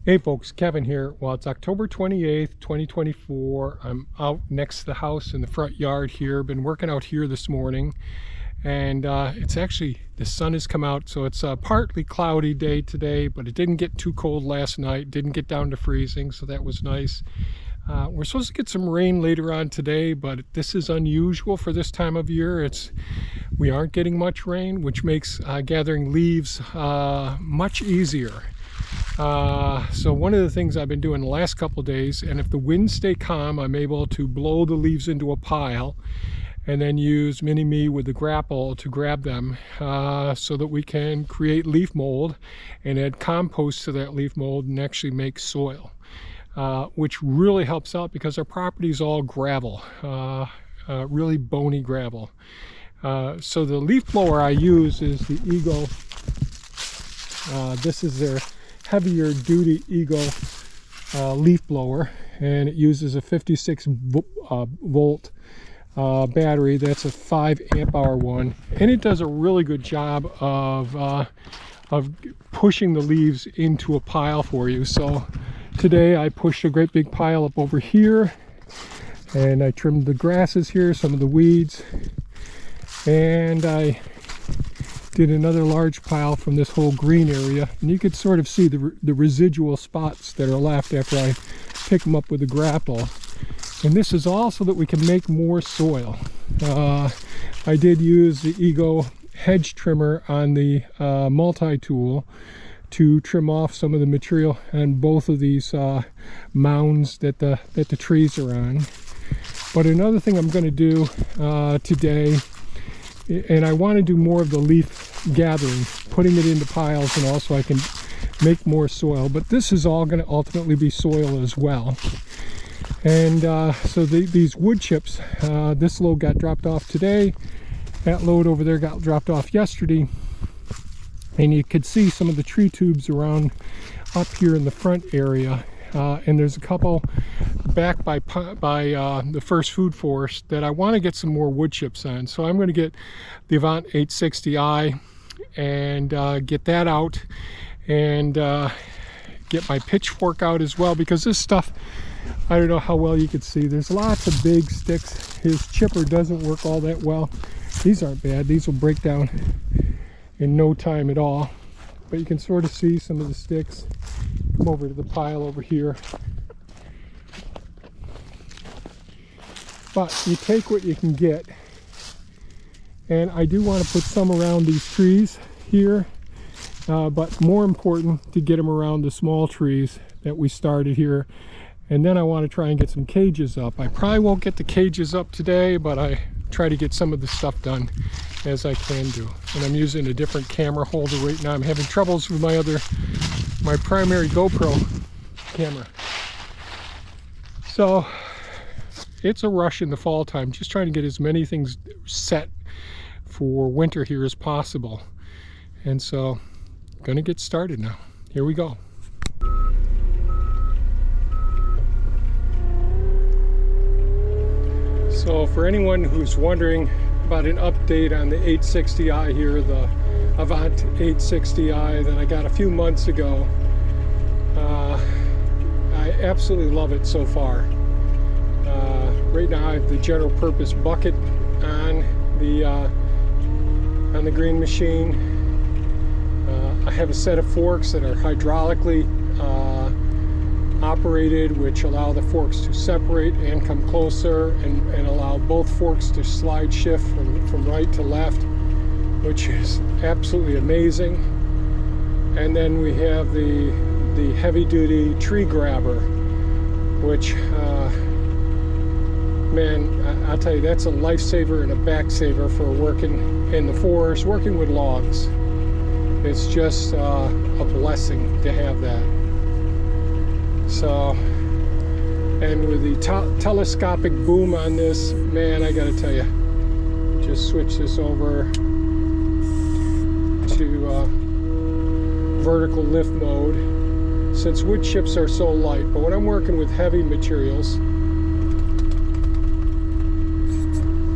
Hey folks, Kevin here. Well, it's October 28th, 2024. I'm out next to the house in the front yard here. Been working out here this morning, and it's actually, the sun has come out, so it's a partly cloudy day today, but it didn't get too cold last night, didn't get down to freezing, so that was nice. We're supposed to get some rain later on today, but this is unusual for this time of year. We aren't getting much rain, which makes gathering leaves much easier. So one of the things I've been doing the last couple of days, and if the winds stay calm, I'm able to blow the leaves into a pile and then use mini-me with the grapple to grab them so that we can create leaf mold and add compost to that leaf mold and actually make soil, which really helps out because our property is all gravel, really bony gravel. So the leaf blower I use is the Ego. This is their heavier duty Ego leaf blower, and it uses a 56 volt battery. That's a 5 amp hour one, and it does a really good job of pushing the leaves into a pile for you. So today I pushed a great big pile up over here, and I trimmed the grasses here, some of the weeds, and I did another large pile from this whole green area, and you could sort of see the residual spots that are left after I pick them up with the grapple. And this is all so that we can make more soil. I did use the Ego hedge trimmer on the multi-tool to trim off some of the material on both of these mounds that the trees are on. But another thing I'm going to do today, and I want to do more of the leaf gathering, putting it into piles, and also I can make more soil, but this is all going to ultimately be soil as well. And so these wood chips, this load got dropped off today, that load over there got dropped off yesterday, and you could see some of the tree tubes around up here in the front area. And there's a couple back by the first food forest that I want to get some more wood chips on. So I'm going to get the Avant 860i and get that out, and get my pitchfork out as well, because this stuff, I don't know how well you can see, there's lots of big sticks. His chipper doesn't work all that well. These aren't bad, these will break down in no time at all, but you can sort of see some of the sticks. Come over to the pile over here. But you take what you can get, and I do want to put some around these trees here, but more important to get them around the small trees that we started here. And then I want to try and get some cages up. I probably won't get the cages up today, but I try to get some of the stuff done as I can do. And I'm using a different camera holder right now. I'm having troubles with my primary GoPro camera. So it's a rush in the fall time, just trying to get as many things set for winter here as possible. And so I'm gonna get started now. Here we go. So for anyone who's wondering about an update on the 860i here, the Avant 860i that I got a few months ago, I absolutely love it so far. Right now I have the general purpose bucket on the green machine. I have a set of forks that are hydraulically operated, which allow the forks to separate and come closer, and allow both forks to slide shift from right to left, which is absolutely amazing. And then we have the heavy-duty tree grabber, which man, I'll tell you, that's a lifesaver and a backsaver for working in the forest, working with logs. It's just a blessing to have that. So, and with the telescopic boom on this, man, I gotta tell you, just switch this over to vertical lift mode, since wood chips are so light. But when I'm working with heavy materials,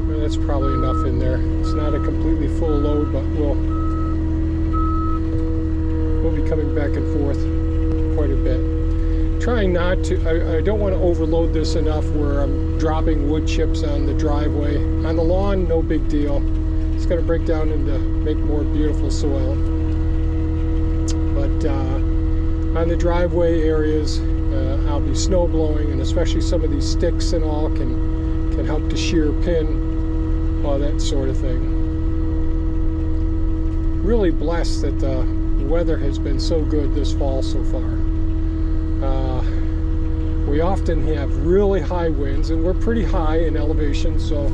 well, that's probably enough in there. It's not a completely full load, but we'll be coming back and forth. quite a bit. Trying not to, I don't want to overload this enough where I'm dropping wood chips on the driveway. On the lawn, no big deal. It's going to break down into make more beautiful soil. But on the driveway areas, I'll be snow blowing, and especially some of these sticks and all can help to shear pin, all that sort of thing. Really blessed that the weather has been so good this fall so far. We often have really high winds, and we're pretty high in elevation, so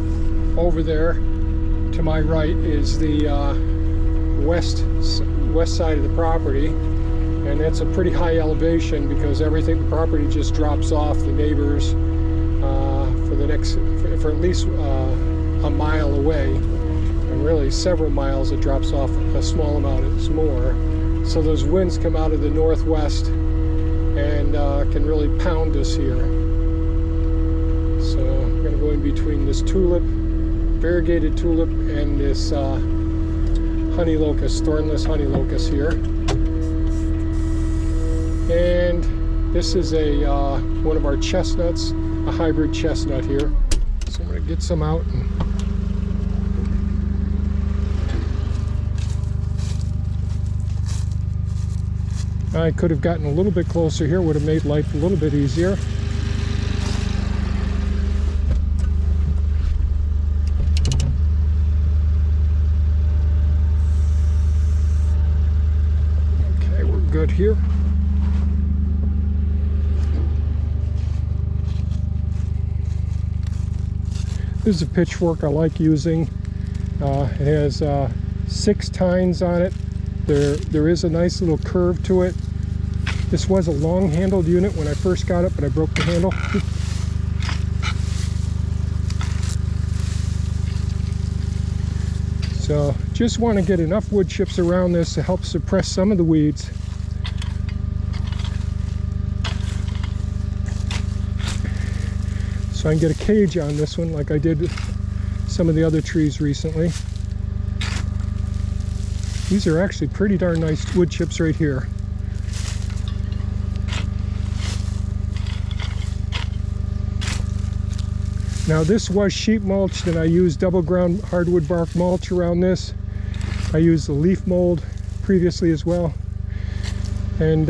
over there to my right is the west side of the property, and that's a pretty high elevation because everything, the property just drops off the neighbors for at least a mile away, and really several miles it drops off a small amount more. So those winds come out of the northwest and can really pound us here. So I'm going to go in between this tulip, variegated tulip, and this honey locust, thornless honey locust here. And this is a one of our chestnuts, a hybrid chestnut here. So I'm going to get some out. I could have gotten a little bit closer here, would have made life a little bit easier. Okay, we're good here. This is a pitchfork I like using. It has 6 tines on it. There is a nice little curve to it. This was a long-handled unit when I first got it, but I broke the handle. So just want to get enough wood chips around this to help suppress some of the weeds. So I can get a cage on this one like I did with some of the other trees recently. These are actually pretty darn nice wood chips right here. Now this was sheet mulched, and I used double ground hardwood bark mulch around this. I used the leaf mold previously as well. And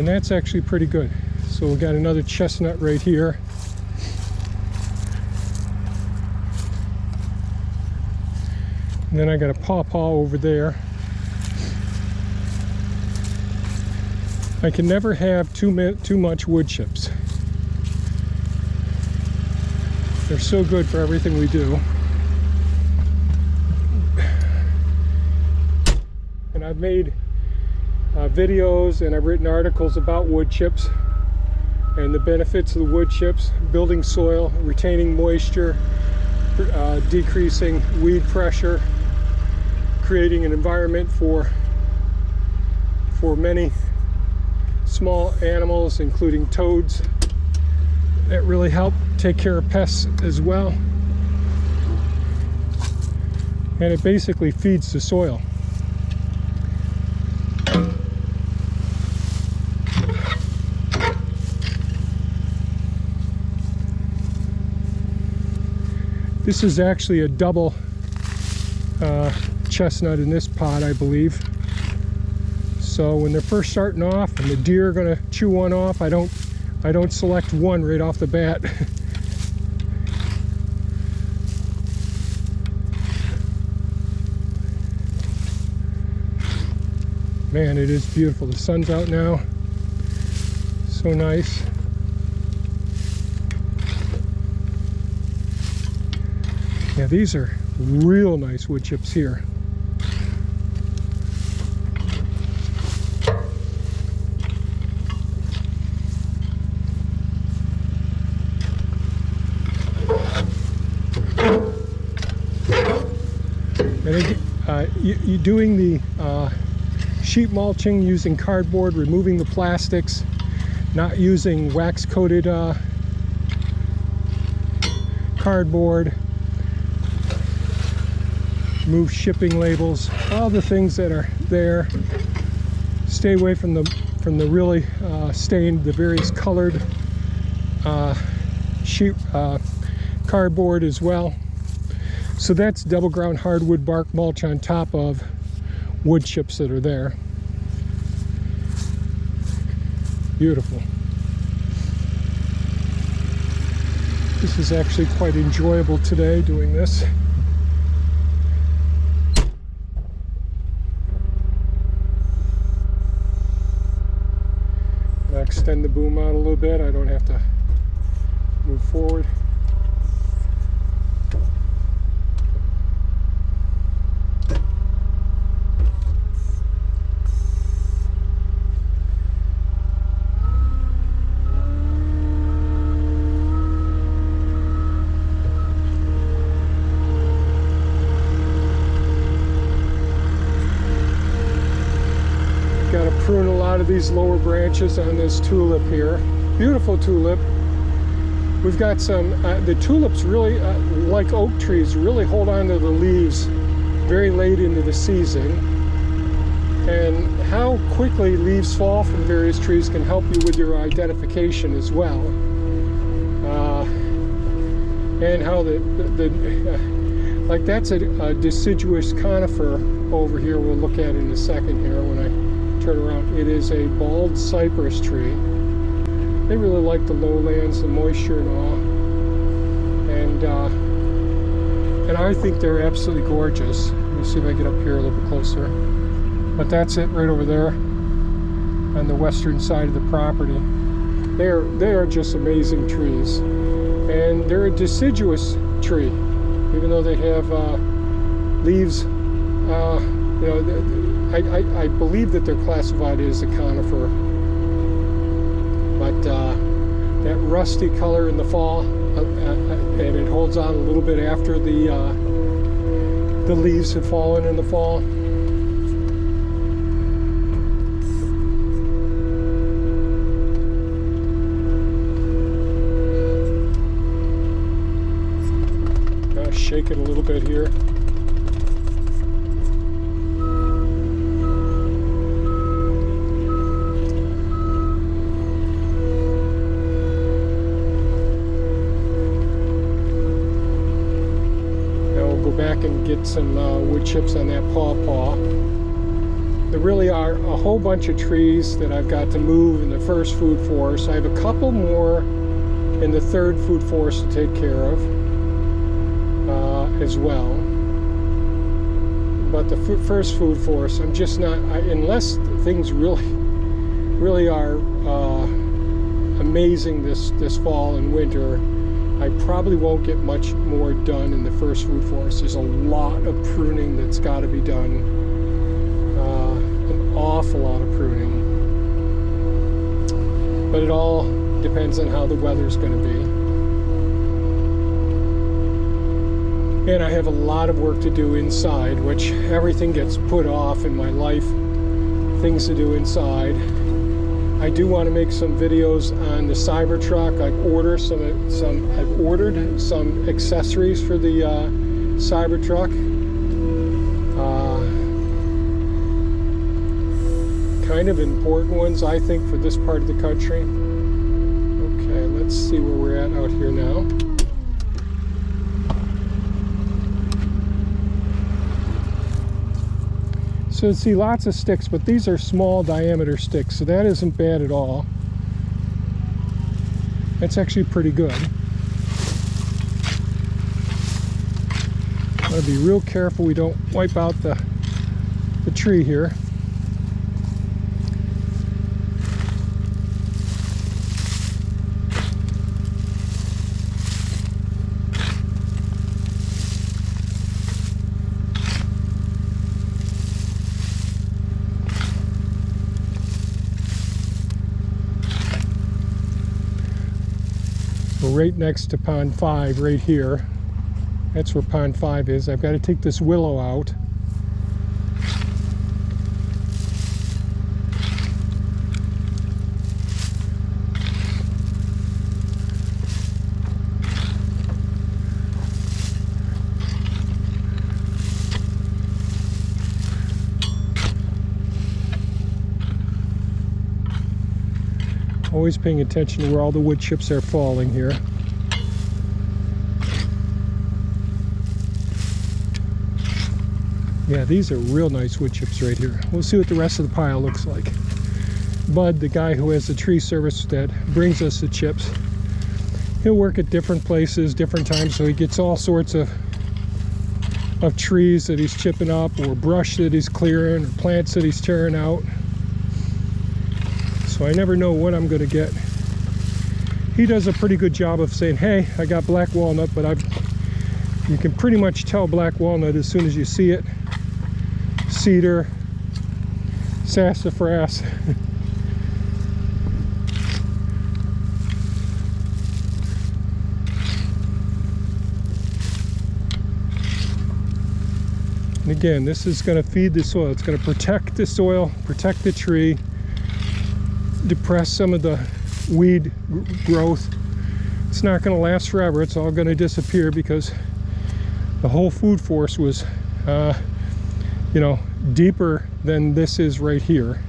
that's actually pretty good. So we got another chestnut right here. And then I got a pawpaw over there. I can never have too much wood chips. They're so good for everything we do. And I've made videos and I've written articles about wood chips and the benefits of the wood chips: building soil, retaining moisture, decreasing weed pressure, creating an environment for many small animals, including toads, that really help take care of pests as well. And it basically feeds the soil. This is actually a double chestnut in this pot, I believe. So when they're first starting off and the deer are going to chew one off, I don't select one right off the bat. Man, it is beautiful. The sun's out now. So nice. Yeah, these are real nice wood chips here. And you doing the sheet mulching using cardboard, removing the plastics, not using wax coated cardboard, remove shipping labels, all the things that are there. Stay away from the really stained, the various colored sheet cardboard as well. So that's double ground hardwood bark mulch on top of wood chips that are there. Beautiful. This is actually quite enjoyable today doing this. I'll extend the boom out a little bit. I don't have to move forward. Got to prune a lot of these lower branches on this tulip here. Beautiful tulip. We've got some, the tulips really, like oak trees, really hold on to the leaves very late into the season. And how quickly leaves fall from various trees can help you with your identification as well. And how like that's a deciduous conifer over here. We'll look at in a second here when I turn around. It is a bald cypress tree. They really like the lowlands, the moisture and all. And I think they're absolutely gorgeous. Let me see if I get up here a little bit closer. But that's it right over there on the western side of the property. They are just amazing trees. And they're a deciduous tree, even though they have leaves. You know, I believe that they're classified as a conifer, but that rusty color in the fall, and it holds on a little bit after the leaves have fallen in the fall. I'll shake it a little bit here. Back and get some wood chips on that pawpaw. There really are a whole bunch of trees that I've got to move in the first food forest. I have a couple more in the third food forest to take care of as well. But the first food forest, I'm just not, unless things really are amazing this fall and winter, I probably won't get much more done in the first food forest. There's a lot of pruning that's got to be done. An awful lot of pruning. But it all depends on how the weather's going to be. And I have a lot of work to do inside, which everything gets put off in my life. Things to do inside. I do want to make some videos on the Cybertruck. I've ordered some accessories for the Cybertruck. Kind of important ones, I think, for this part of the country. Okay, let's see where we're at out here now. So see lots of sticks, but these are small diameter sticks, so that isn't bad at all. That's actually pretty good. I want to be real careful we don't wipe out the tree here. We're right next to pond 5 right here. That's where pond 5 is. I've got to take this willow out. Always paying attention to where all the wood chips are falling here. Yeah, these are real nice wood chips right here. We'll see what the rest of the pile looks like. Bud, the guy who has the tree service that brings us the chips, he'll work at different places, different times, so he gets all sorts of trees that he's chipping up, or brush that he's clearing, or plants that he's tearing out. So I never know what I'm going to get. He does a pretty good job of saying, hey, I got black walnut, but you can pretty much tell black walnut as soon as you see it. Cedar, sassafras. And again, this is going to feed the soil. It's going to protect the soil, protect the tree, depress some of the weed growth. It's not going to last forever. It's all going to disappear because the whole food force was you know, deeper than this is right here,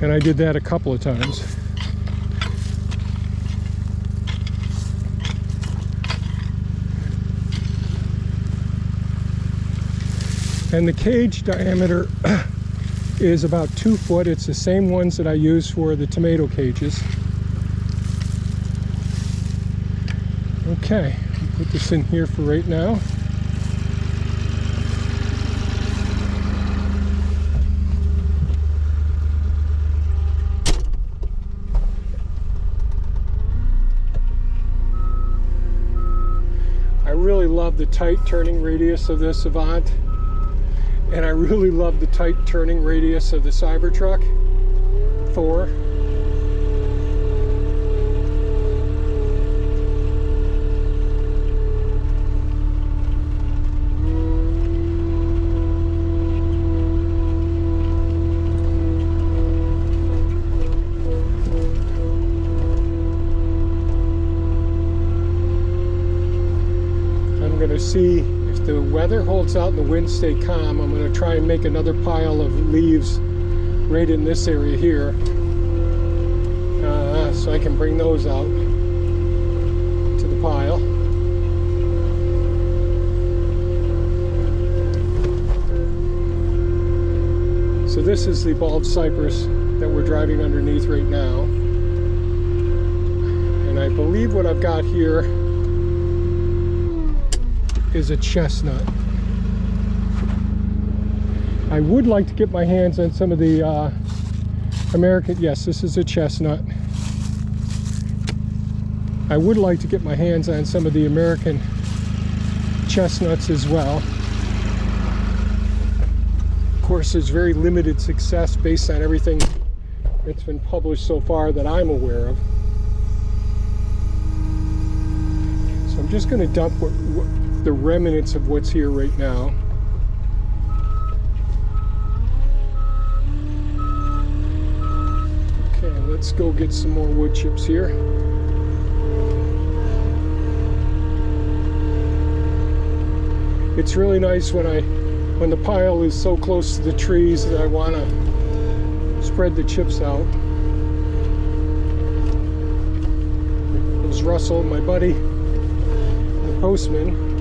and I did that a couple of times. And the cage diameter is about 2 foot. It's the same ones that I use for the tomato cages. Okay, I'll put this in here for right now. I really love the tight turning radius of this Avant, and I really love the tight turning radius of the Cybertruck Thor. See if the weather holds out and the winds stay calm. I'm going to try and make another pile of leaves right in this area here, so I can bring those out to the pile. So this is the bald cypress that we're driving underneath right now, and I believe what I've got here is a chestnut. I would like to get my hands on some of the American, yes, this is a chestnut. I would like to get my hands on some of the American chestnuts as well. Of course, there's very limited success based on everything that's been published so far that I'm aware of. So I'm just going to dump the remnants of what's here right now. Okay, let's go get some more wood chips here. It's really nice when the pile is so close to the trees that I want to spread the chips out. There's Russell, my buddy, the postman.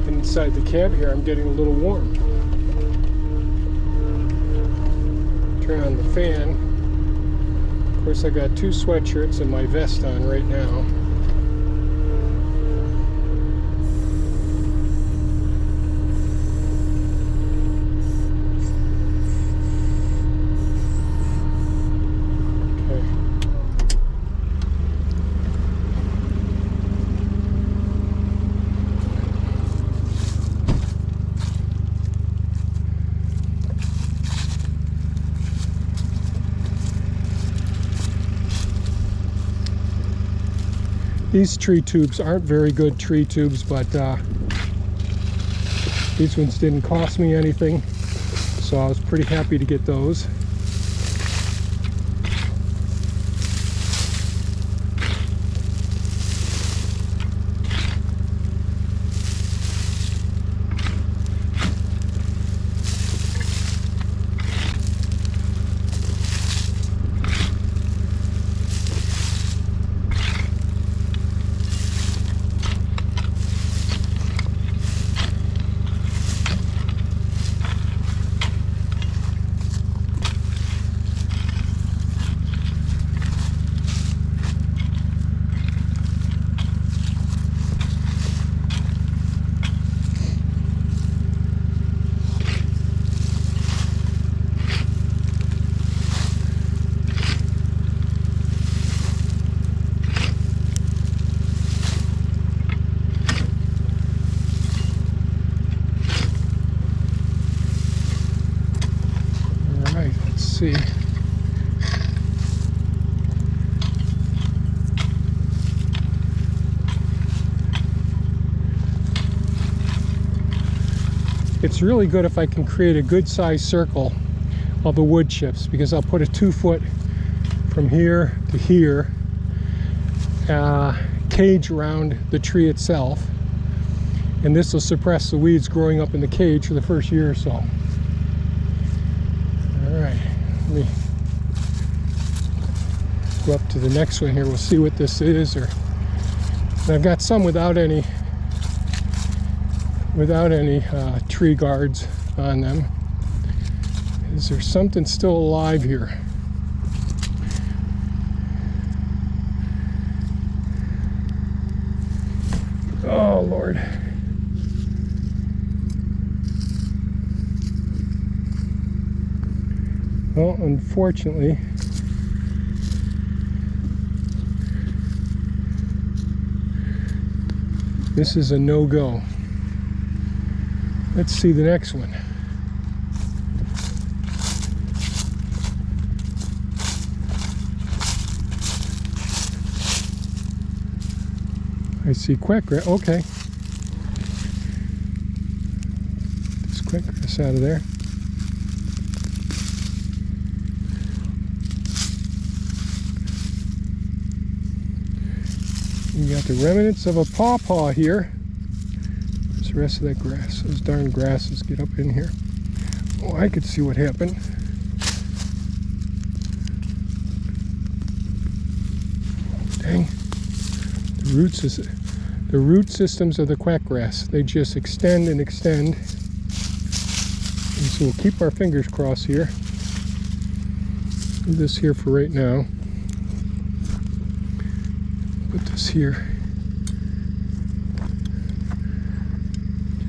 Inside the cab here, I'm getting a little warm. Turn on the fan. Of course, I got 2 sweatshirts and my vest on right now. These tree tubes aren't very good tree tubes, but these ones didn't cost me anything, so I was pretty happy to get those. See. It's really good if I can create a good sized circle of the wood chips, because I'll put a 2-foot from here to here cage around the tree itself, and this will suppress the weeds growing up in the cage for the first year or so. All right. Let me go up to the next one here. We'll see what this is. And I've got some without any tree guards on them. Is there something still alive here? Oh Lord. Well, unfortunately, this is a no-go. Let's see the next one. I see quackgrass. Okay. This quackgrass out of there. You got the remnants of a pawpaw here. Where's the rest of that grass? Those darn grasses get up in here. Oh, I could see what happened. Dang. The root systems of the quackgrass. They just extend and extend. And so we'll keep our fingers crossed here. Do this here for right now. Put this here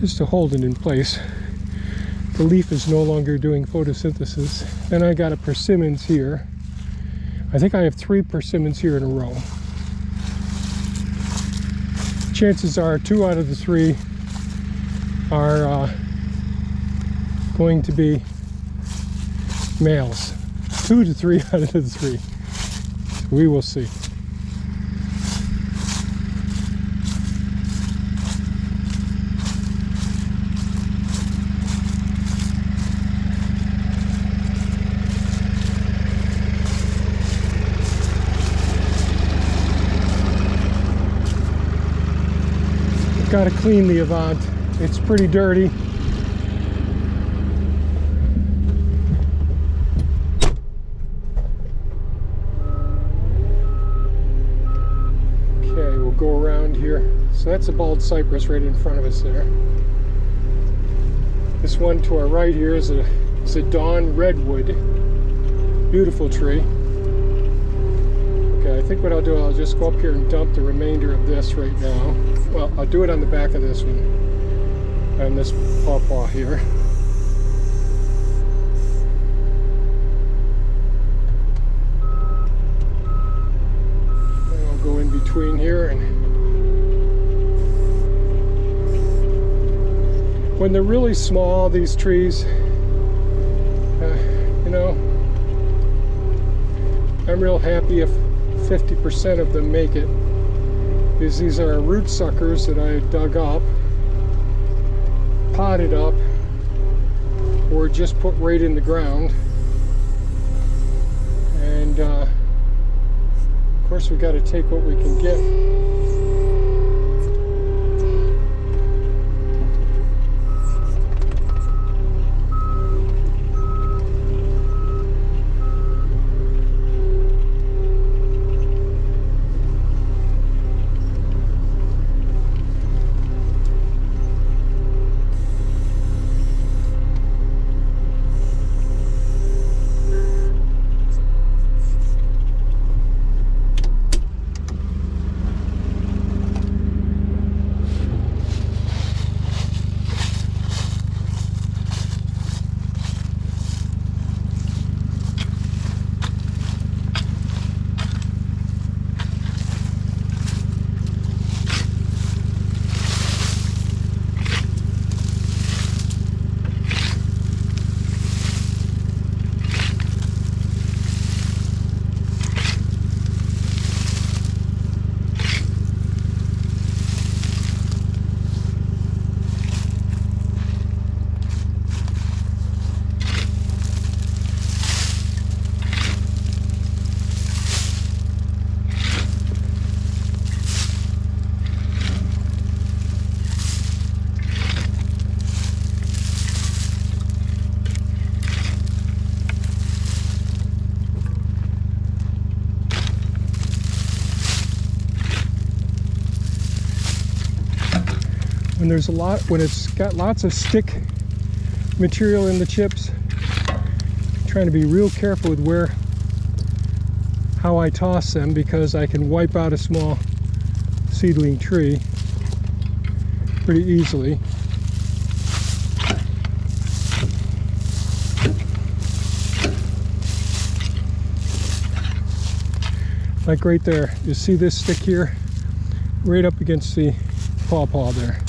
just to hold it in place. The leaf is no longer doing photosynthesis. Then I got a persimmons here. I think I have 3 persimmons here in a row. Chances are 2 out of the 3 are going to be males. 2 to 3 out of the 3. We will see. Got to clean the Avant. It's pretty dirty. Okay, we'll go around here. So that's a bald cypress right in front of us there. This one to our right here is a dawn redwood. Beautiful tree. Okay, I think what I'll do, I'll just go up here and dump the remainder of this right now. Well, I'll do it on the back of this one, on this pawpaw here. And I'll go in between here, and when they're really small, these trees, you know, I'm real happy if 50% of them make it. is these are root suckers that I dug up, potted up, or just put right in the ground. And of course we got to take what we can get. When it's got lots of stick material in the chips, I'm trying to be real careful with how I toss them, because I can wipe out a small seedling tree pretty easily. Like right there, you see this stick here? Right up against the pawpaw there.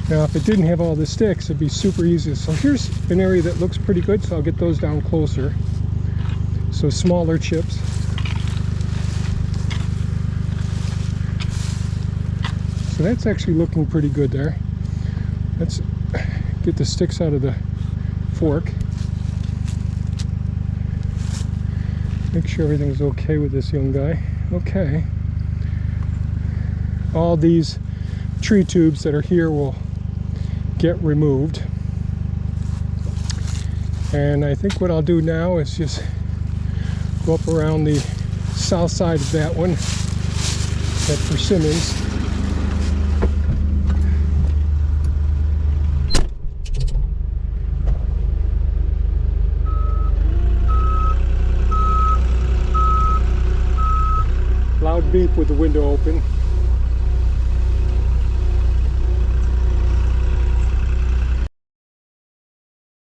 Now if it didn't have all the sticks, it'd be super easy. So here's an area that looks pretty good, so I'll get those down closer. So smaller chips. So that's actually looking pretty good there. Let's get the sticks out of the fork. Make sure everything's okay with this young guy. Okay. All these tree tubes that are here will get removed. And I think what I'll do now is just go up around the south side of that one, that persimmons. Loud beep with the window open.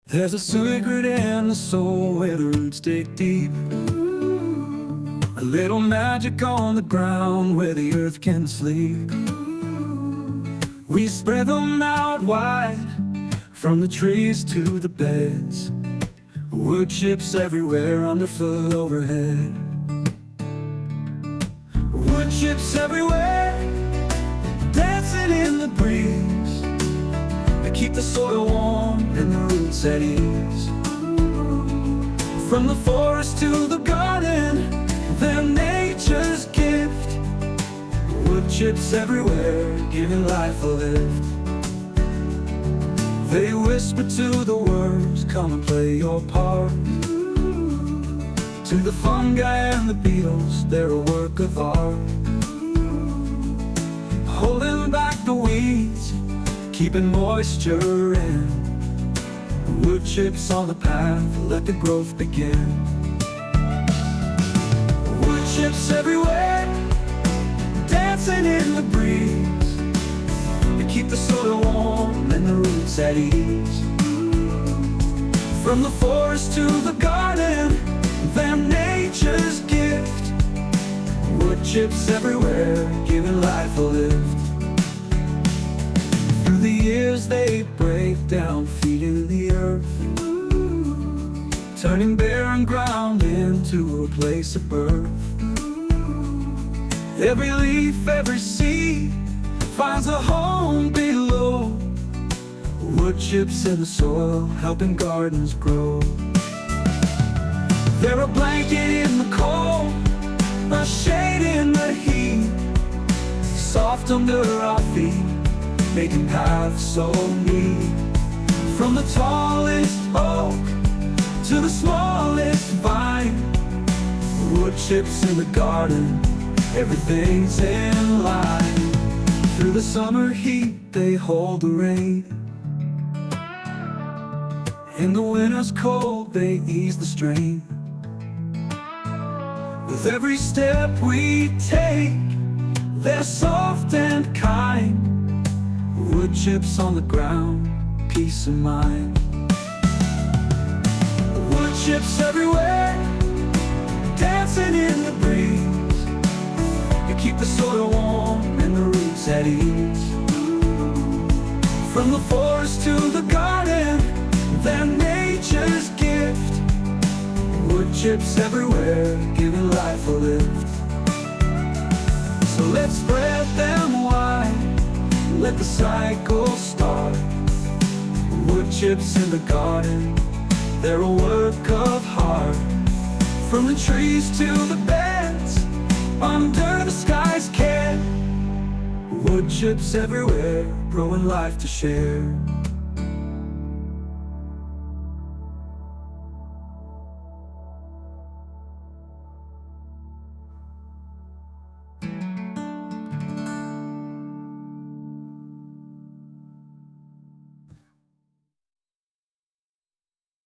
There's a secret in the soul where the roots dig deep. A little magic on the ground where the earth can sleep. We spread them out wide, from the trees to the beds. Wood chips everywhere, underfoot, overhead. Wood chips everywhere, dancing in the breeze. They keep the soil warm and the roots at ease. From the forest to the garden, they're nature's gift. Wood chips everywhere, giving life a lift. They whisper to the worms, come and play your part. To the fungi and the beetles, they're a work of art. Holding back the weeds, keeping moisture in. Wood chips on the path, let the growth begin. Wood chips everywhere, dancing in the breeze. They keep the soil warm and the roots at ease. From the forest to the garden, they're nature's gift. Wood chips everywhere, giving life a lift. Through the years they break down, feeding the earth. turning barren ground into a place of birth. Every leaf, every seed finds a home below. Wood chips in the soil, helping gardens grow. They're a blanket in the cold, a shade in the heat, soft under our feet, making paths so neat. From the tallest oak to the smallest vine, wood chips in the garden, everything's in line. Through the summer heat they hold the rain, in the winter's cold they ease the strain. With every step we take, they're soft and kind. Wood chips on the ground, peace of mind. Wood chips everywhere, dancing in the breeze. You keep the soil warm and the roots at ease. From the forest to the garden, they're nature's gift. Wood chips everywhere, giving life a lift. So let's spread them wide, let the cycle start. Wood chips in the garden, they're a work of art. From the trees to the beds, under the sky's care, wood chips everywhere, growing life to share.